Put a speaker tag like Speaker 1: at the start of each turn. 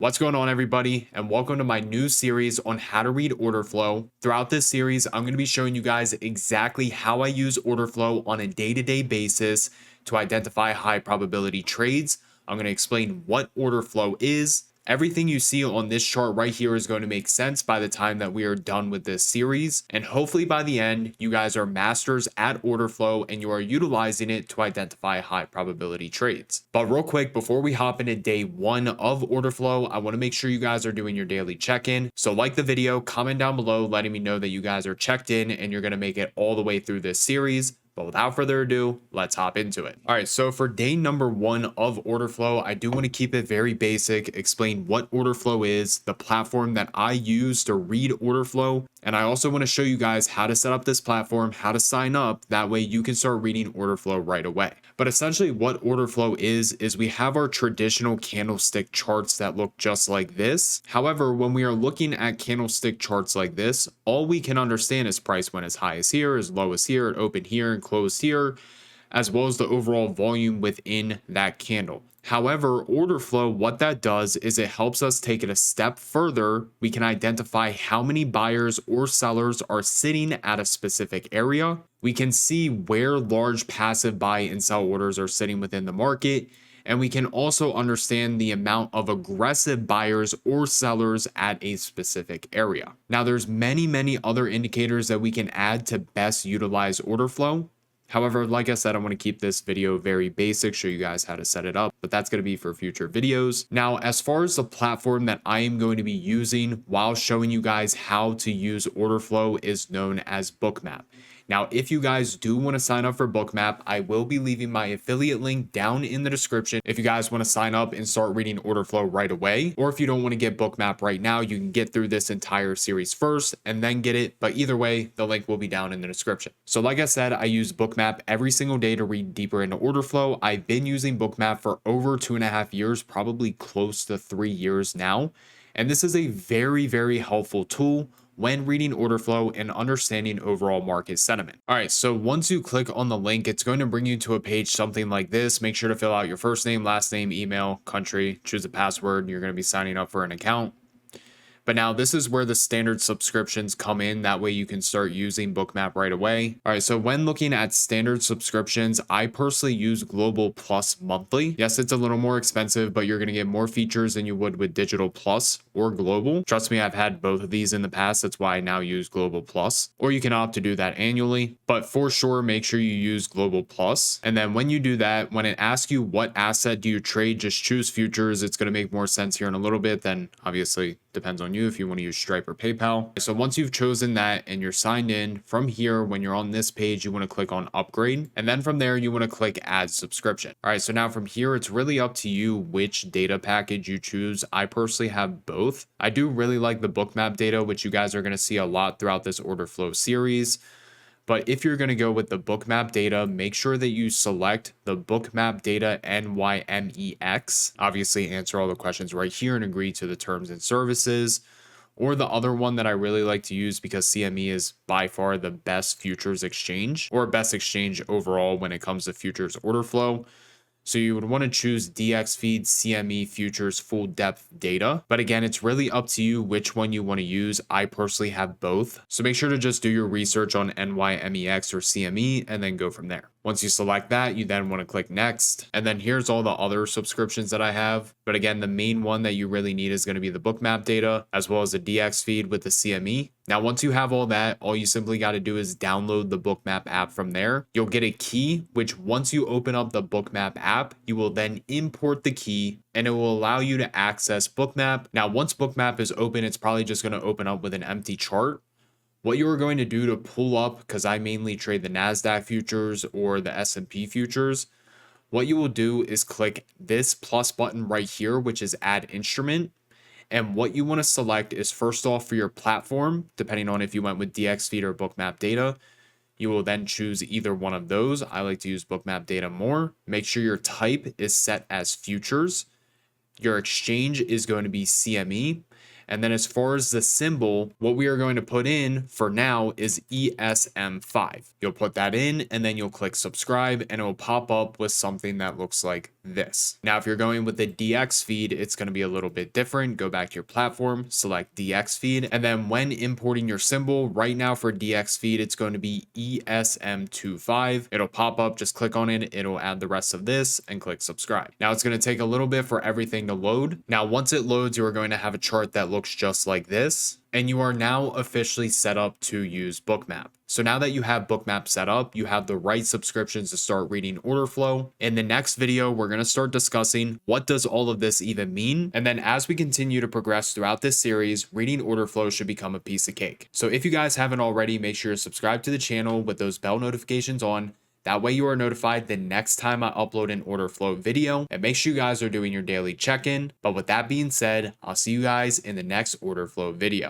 Speaker 1: What's going on, everybody, and welcome to my new series on how to read order flow. Throughout this series, I'm going to be showing you guys exactly how I use order flow on a day-to-day basis to identify high probability trades. I'm going to explain what order flow is. Everything you see on this chart right here is going to make sense by the time that we are done with this series. And hopefully by the end, you guys are masters at order flow and you are utilizing it to identify high probability trades. But real quick, before we hop into day one of order flow, I want to make sure you guys are doing your daily check-in. So like the video, comment down below, letting me know that you guys are checked in and you're going to make it all the way through this series. But without further ado, let's hop into it. All right, so for day number one of order flow, I do want to keep it very basic, explain what order flow is, the platform that I use to read order flow, and I also want to show you guys how to set up this platform, how to sign up. That way you can start reading order flow right away. But essentially what order flow is we have our traditional candlestick charts that look just like this. However, when we are looking at candlestick charts like this, all we can understand is price went as high as here, as low as here, it opened here and closed here, as well as the overall volume within that candle. However, order flow, what that does is it helps us take it a step further. We can identify how many buyers or sellers are sitting at a specific area. We can see where large passive buy and sell orders are sitting within the market. And we can also understand the amount of aggressive buyers or sellers at a specific area. Now, there's many other indicators that we can add to best utilize order flow. However, like I said, I want to keep this video very basic, show you guys how to set it up, but that's going to be for future videos. Now, as far as the platform that I am going to be using while showing you guys how to use order flow is known as Bookmap. Now, if you guys do want to sign up for Bookmap, I will be leaving my affiliate link down in the description if you guys want to sign up and start reading order flow right away. Or if you don't want to get Bookmap right now, you can get through this entire series first and then get it. But either way, the link will be down in the description. So like I said, I use Bookmap every single day to read deeper into order flow. I've been using Bookmap for over 2.5 years, probably close to 3 years now. And this is a very helpful tool when reading order flow and understanding overall market sentiment. All right, so once you click on the link, it's going to bring you to a page something like this. Make sure to fill out your first name, last name, email, country, choose a password. You're going to be signing up for an account. But now this is where the standard subscriptions come in. That way you can start using Bookmap right away. All right, so when looking at standard subscriptions, I personally use Global Plus monthly. Yes, it's a little more expensive, but you're going to get more features than you would with Digital Plus or Global. Trust me, I've had both of these in the past. That's why I now use Global Plus, or you can opt to do that annually. But for sure, make sure you use Global Plus. And then when you do that, when it asks you what asset do you trade, just choose futures. It's going to make more sense here in a little bit. Then obviously depends on you if you want to use Stripe or PayPal. So once you've chosen that and you're signed in, from here, when you're on this page, you want to click on upgrade. And then from there, you want to click add subscription. All right, so now from here, it's really up to you which data package you choose. I personally have both. I do really like the Bookmap data, which you guys are going to see a lot throughout this order flow series. But if you're going to go with the Bookmap data, make sure that you select the Bookmap data NYMEX. Obviously, answer all the questions right here and agree to the terms and services. Or the other one that I really like to use because CME is by far the best futures exchange or best exchange overall when it comes to futures order flow. So you would want to choose DXFeed CME Futures Full Depth Data. But again, it's really up to you which one you want to use. I personally have both. So make sure to just do your research on NYMEX or CME and then go from there. Once you select that, you then want to click next. And then here's all the other subscriptions that I have. But again, the main one that you really need is going to be the Bookmap data as well as the DXFeed with the CME. Now, once you have all that, all you simply got to do is download the Bookmap app from there. You'll get a key, which once you open up the Bookmap app, you will then import the key and it will allow you to access Bookmap. Now, once Bookmap is open, it's probably just going to open up with an empty chart. What you are going to do to pull up, because I mainly trade the NASDAQ futures or the S&P futures, what you will do is click this plus button right here, which is add instrument. And what you want to select is first off for your platform, depending on if you went with DXFeed or Bookmap data, you will then choose either one of those. I like to use Bookmap data more. Make sure your type is set as futures. Your exchange is going to be CME. And then as far as the symbol, what we are going to put in for now is ESM5. You'll put that in and then you'll click subscribe and it will pop up with something that looks like this. Now, if you're going with the DX feed, it's going to be a little bit different. Go back to your platform, select DX feed, and then when importing your symbol, right now for DX feed, it's going to be ESM25. It'll pop up, just click on it, it'll add the rest of this and click subscribe. Now it's going to take a little bit for everything to load. Now, once it loads, you are going to have a chart that looks just like this, and you are now officially set up to use Bookmap. So now that you have Bookmap set up, you have the right subscriptions to start reading order flow. In the next video, we're going to start discussing what does all of this even mean. And then as we continue to progress throughout this series, reading order flow should become a piece of cake. So if you guys haven't already, make sure to subscribe to the channel with those bell notifications on. That way you are notified the next time I upload an order flow video, and make sure you guys are doing your daily check-in. But with that being said, I'll see you guys in the next order flow video.